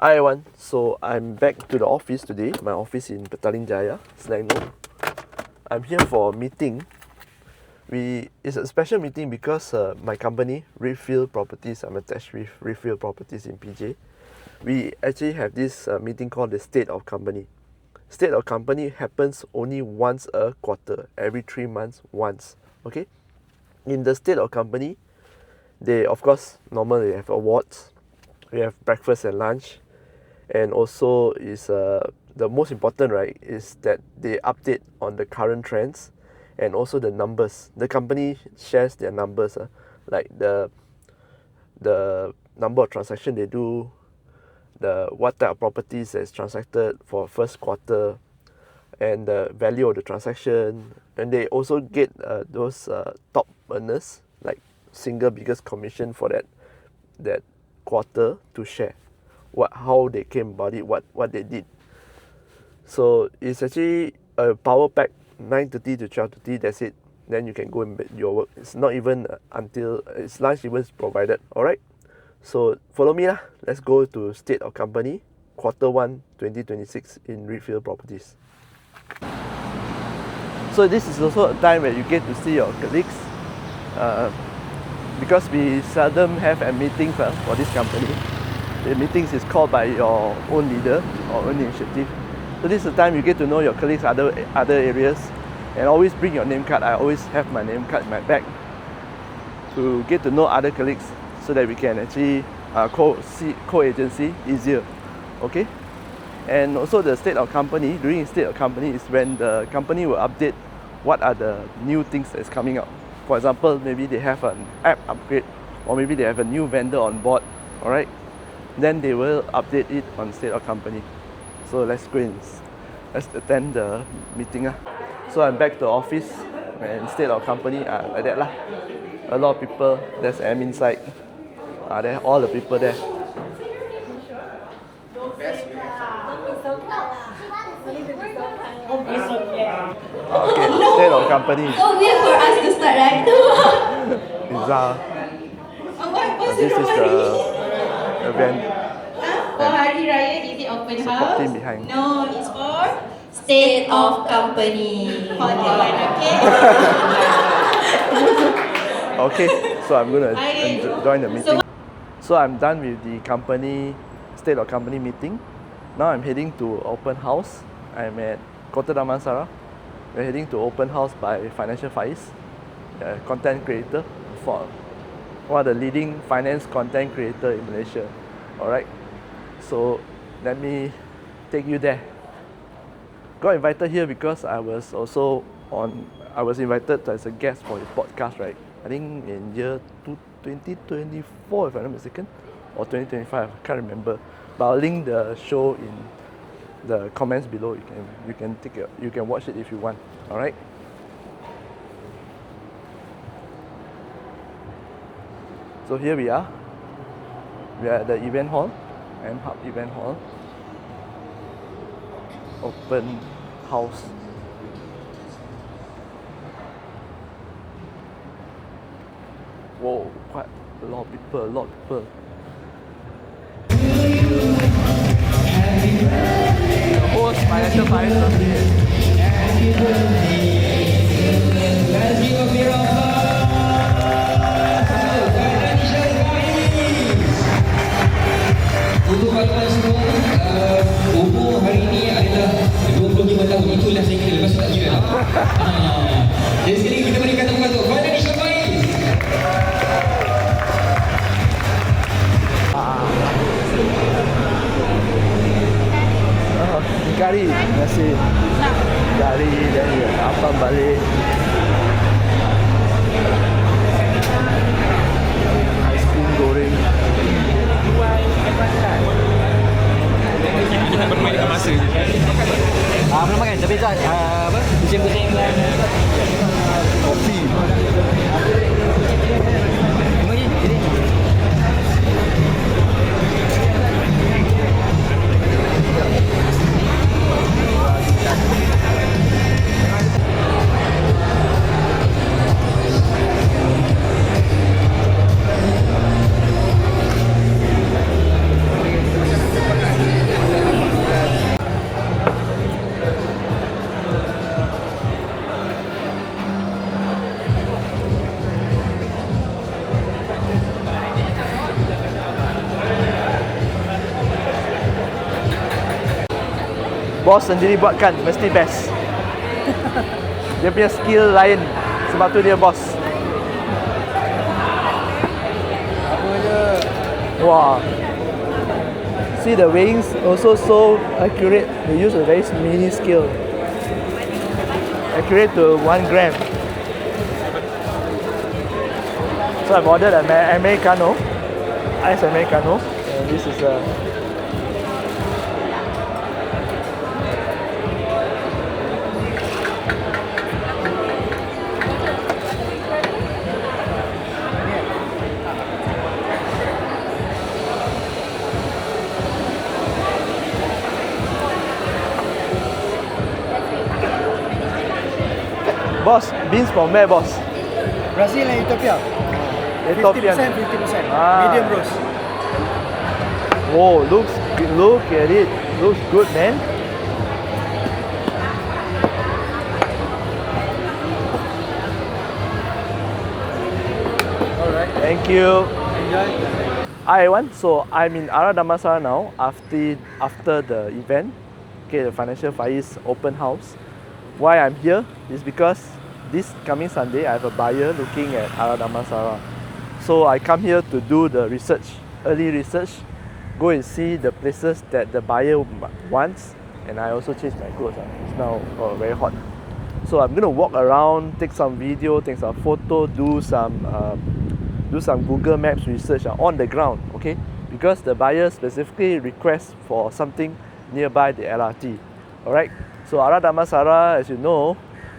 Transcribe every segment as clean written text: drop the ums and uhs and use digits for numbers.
Hi everyone, so I'm back to the office today, my office in Petaling Jaya, Selangor. I'm here for a meeting. It's a special meeting because my company, Redfield Properties, I'm attached with Redfield Properties in PJ. We actually have this meeting called the State of Company. State of Company happens only once a quarter, every 3 months once, okay? In the State of Company, they, of course, normally have awards, we have breakfast and lunch, and also is the most important, right, is that they update on the current trends and also the numbers. The company shares their numbers, like the number of transactions they do, the what type of properties that's transacted for first quarter, and the value of the transaction. And they also get those top earners, like single biggest commission for that quarter to share how they came about it, what they did. So it's actually a power pack, 9:30 to 12:30. That's it. Then you can go and make your work. It's not even until it's lunch even provided. All right. So follow me lah. Let's go to State of Company, Q1 2026 in Redfield Properties. So this is also a time where you get to see your colleagues, because we seldom have a meeting for this company. The meetings is called by your own leader or own initiative. So this is the time you get to know your colleagues other areas, and always bring your name card. I always have my name card in my bag to get to know other colleagues so that we can actually co-agency easier. Okay? And also the State of Company, during State of Company is when the company will update what are the new things that's coming out. For example, maybe they have an app upgrade, or maybe they have a new vendor on board, all right? Then they will update it on State of Company. So let's attend the meeting. So I'm back to office and State of Company, like that lah. A lot of people, there's admin side, there all the people there. Okay, State of Company. So weird for us to start, right? This is the event. For Hari Raya, is it open Support house? team behind. No, it's for State of Company. Okay? Okay, so I'm gonna join the meeting. So I'm done with the State of Company meeting. Now I'm heading to open house. I'm at Ara Damansara. We're heading to open house by Financial Faiz, content creator, for one of the leading finance content creator in Malaysia. Alright, so let me take you there. Got invited here because I was invited as a guest for his podcast, right? I think in year 2024, if I'm not mistaken, or 2025, I can't remember. But I'll link the show in the comments below. You can watch it if you want. All right. So here we are. We are at the event hall, M-Hub event hall. Open house. Whoa, quite a lot of people. The host, Financial Faiz, untuk kawan-kawan semua, umur hari ini adalah 25 tahun. Itulah saya kira, lepas tu tak kira. Jadi sekali kita berikan tepukan untuk Financial Faiz. Kari, nasi kari dan apa balik. Ais krim goreng. Kita bermain dengan masa je. Belum makan, tapi tak apa? Pusing-pusing Kopi. Bos sendiri buatkan, mesti best. Dia punya skill lain, sebab tu dia bos. Wow. See the weighings also so accurate. They use a very mini scale. Accurate to 1 gram. So I've ordered an Americano, ice Americano, and this is a boss, beans from where, boss? Brazil and Ethiopia. Ethiopian. 50%. Ah. Medium roast. Oh, look at it. Looks good, man. Alright. Thank you. Enjoy. Hi everyone, so I'm in Ara Damansara now after the event, okay, the Financial Faiz open house. Why I'm here is because this coming Sunday I have a buyer looking at Ara Damansara. So I come here to do the research, early research, go and see the places that the buyer wants, and I also change my clothes. It's now very hot. So I'm gonna walk around, take some video, take some photo, do some Google Maps research on the ground, okay? Because the buyer specifically requests for something nearby the LRT. Alright? So Ara Damansara, as you know,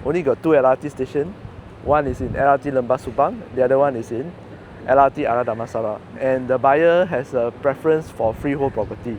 only got 2 LRT stations. One is in LRT Lembah Subang, the other one is in LRT Ara Damansara. And the buyer has a preference for freehold property.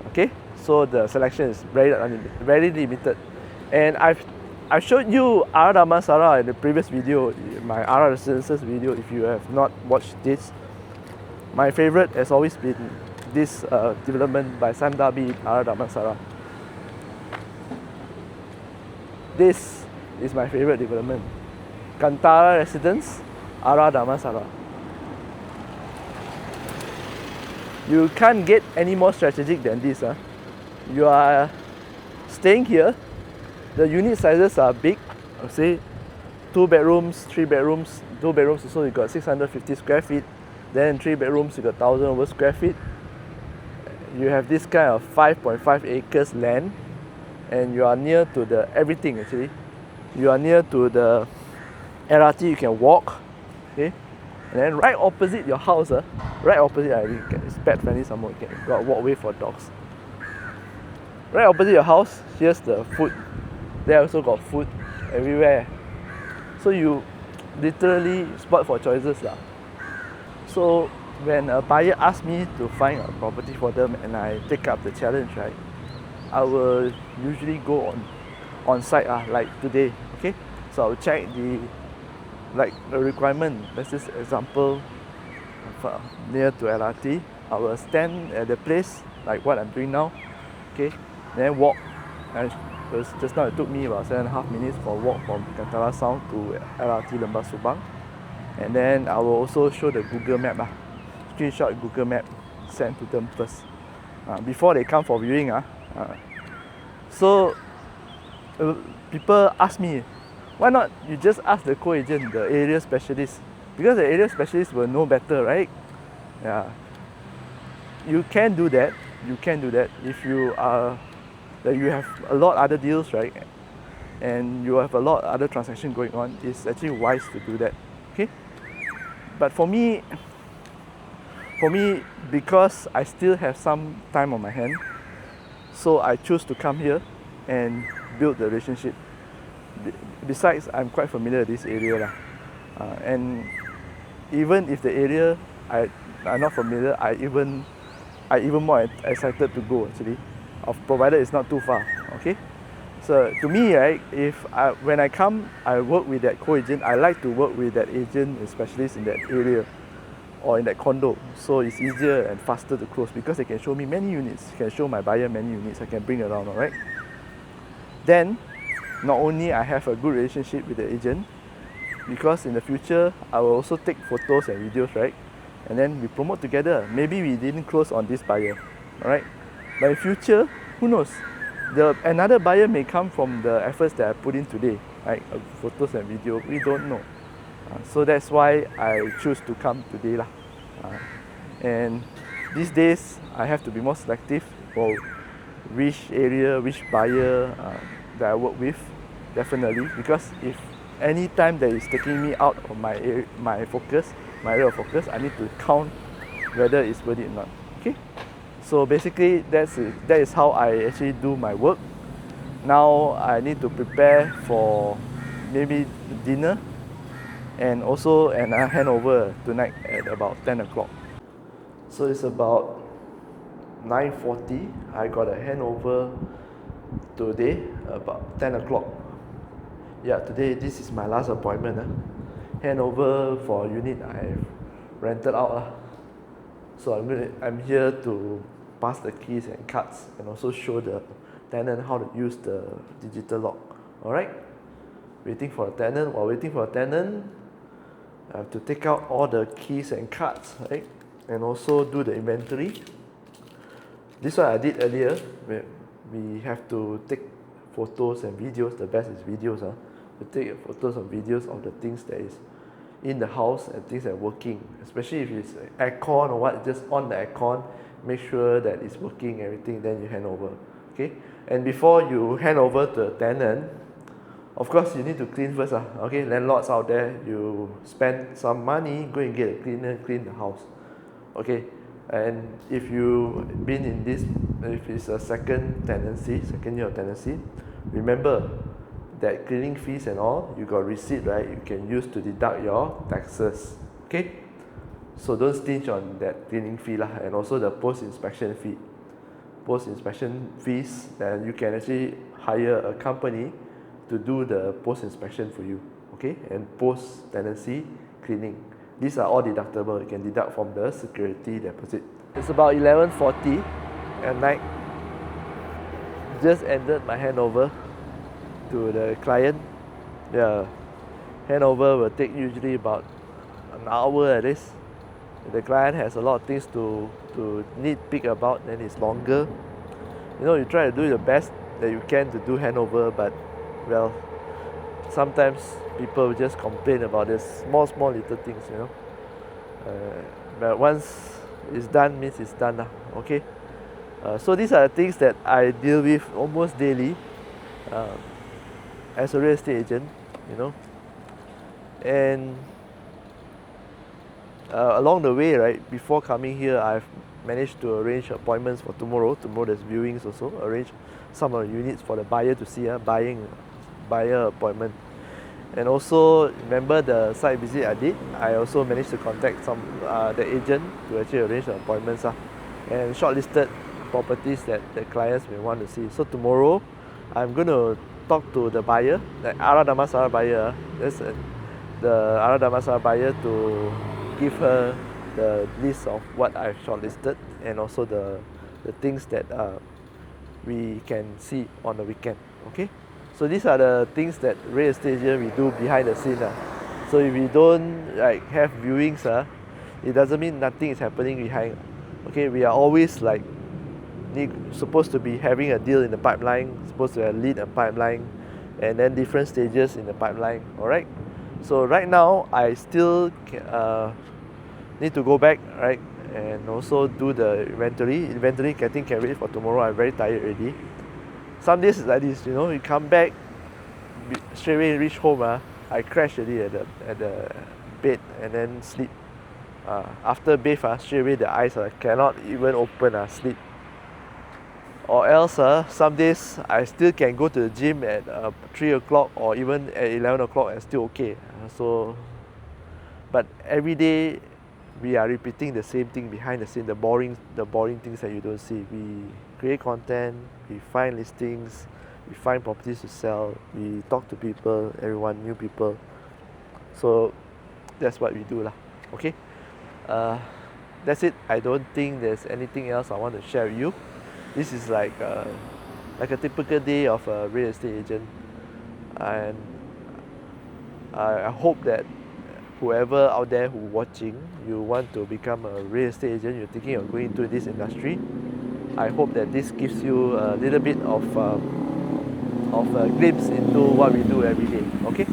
Okay? So the selection is very limited. And I've showed you Ara Damansara in the previous video, my Ara Residences video. If you have not watched this, my favorite has always been this development by Sam Darby, Ara Damansara. This is my favorite development, Kantara Residence, Ara Damansara. You can't get any more strategic than this. You are staying here. The unit sizes are big. I would say 2 bedrooms, 3 bedrooms. 2 bedrooms also you got 650 square feet. Then 3 bedrooms you got 1,000 over square feet. You have this kind of 5.5 acres land, and you are near to the everything actually. You are near to the LRT. You can walk. Okay. And then right opposite your house, right opposite, it's pet friendly some more. You can got walkway for dogs. Right opposite your house, here's the food. There also got food everywhere. So you literally spot for choices lah. So when a buyer asks me to find a property for them and I take up the challenge, right, I will usually go on site like today. Okay, so I'll check the requirement. Let's just example near to LRT. I will stand at the place like what I'm doing now. Okay, then walk. And just now it took me about 7.5 minutes for walk from Kantara Sound to LRT Lembah Subang. And then I will also show the Google Map screenshot Google Map, send to them first before they come for viewing. So people ask me, why not you just ask the co-agent, the area specialist, because the area specialist will know better, right? Yeah, you can do that. You can do that if you are that you have a lot other deals, right? And you have a lot other transactions going on. It's actually wise to do that. Okay. But for me, because I still have some time on my hand, so I choose to come here and build the relationship. Besides, I'm quite familiar with this area and even if the area I'm not familiar, I even more excited to go actually, provided it's not too far. Okay, so to me, right, when I come, I work with that co-agent. I like to work with that agent and specialist in that area or in that condo, so it's easier and faster to close because they can show me many units, can show my buyer many units I can bring around. Alright, then not only I have a good relationship with the agent, because in the future I will also take photos and videos, right, and then we promote together. Maybe we didn't close on this buyer, alright, but in future, who knows, Another buyer may come from the efforts that I put in today, like photos and video. We don't know. So that's why I choose to come today lah. And these days I have to be more selective for which area, which buyer that I work with, definitely, because if any time that is taking me out of my area of focus, I need to count whether it's worth it or not. Okay, so basically that is how I actually do my work. Now I need to prepare for maybe dinner and also a handover tonight at about 10 o'clock. So it's about 9:40. I got a handover today about 10 o'clock. Yeah, today this is my last appointment. Handover for a unit I've rented out. So I'm here to pass the keys and cards and also show the tenant how to use the digital lock. Alright? Waiting for a tenant. While waiting for a tenant, I have to take out all the keys and cards, right? And also do the inventory. This one I did earlier. We have to take photos and videos. The best is videos. To take photos and videos of the things that is in the house and things that are working. Especially if it's aircon or what, just on the aircon, make sure that it's working, everything, then you hand over. Okay? And before you hand over to a tenant, of course you need to clean first. Okay, landlords out there, you spend some money, go and get a cleaner, clean the house. Okay, and if you've been in this, if it's a second year of tenancy, remember that cleaning fees and all, you got receipt, right? You can use to deduct your taxes. Okay, so don't stinge on that cleaning fee lah, and also the post-inspection fee. Post-inspection fees, then you can actually hire a company to do the post-inspection for you, okay? And post-tenancy cleaning. These are all deductible. You can deduct from the security deposit. It's about 11:40 at night. Just ended my handover to the client. Yeah, handover will take usually about an hour at least. If the client has a lot of things to nitpick about, then it's longer. You know, you try to do the best that you can to do handover, but well, sometimes people just complain about this small little things, you know. But once it's done, means it's done, okay. So these are the things that I deal with almost daily as a real estate agent, you know. And along the way, right, before coming here, I've managed to arrange appointments for tomorrow. Tomorrow there's viewings also. Arrange some of the units for the buyer to see, buyer appointment. And also, remember the site visit I did? I also managed to contact the agent to actually arrange the appointments and shortlisted properties that the clients may want to see. So tomorrow, I'm going to talk to the buyer, the Ara Damansara buyer. The Ara Damansara buyer, to give her the list of what I've shortlisted and also the things that we can see on the weekend. Okay, so these are the things that real estate agent we do behind the scene. So if we don't like have viewings, it doesn't mean nothing is happening behind. Okay, we are always supposed to be having a deal in the pipeline, supposed to have lead a pipeline, and then different stages in the pipeline. All right. So right now I still need to go back, right, and also do the inventory. Inventory I think can wait for tomorrow. I'm very tired already. Some days is like this, you know. You come back, straight away reach home. I crash already at the bed and then sleep. After bathe, straight away the eyes cannot even open. Sleep. Or else, some days I still can go to the gym at 3 o'clock or even at 11 o'clock and still okay. But every day we are repeating the same thing behind the scene, the boring things that you don't see. We create content, we find listings, we find properties to sell, we talk to people, everyone, new people. So that's what we do lah. Okay, that's it. I don't think there's anything else I want to share with you. This is like a typical day of a real estate agent, and I hope that whoever out there who watching, you want to become a real estate agent, you're thinking of going into this industry, I hope that this gives you a little bit of a glimpse into what we do every day. Okay,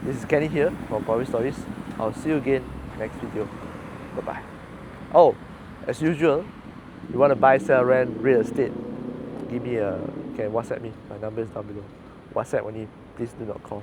this is Kenny here from Power Stories. I'll see you again next video. Bye bye. Oh, as usual, you want to buy, sell, rent real estate, give me a, can WhatsApp me. My number is down below. WhatsApp only, please do not call.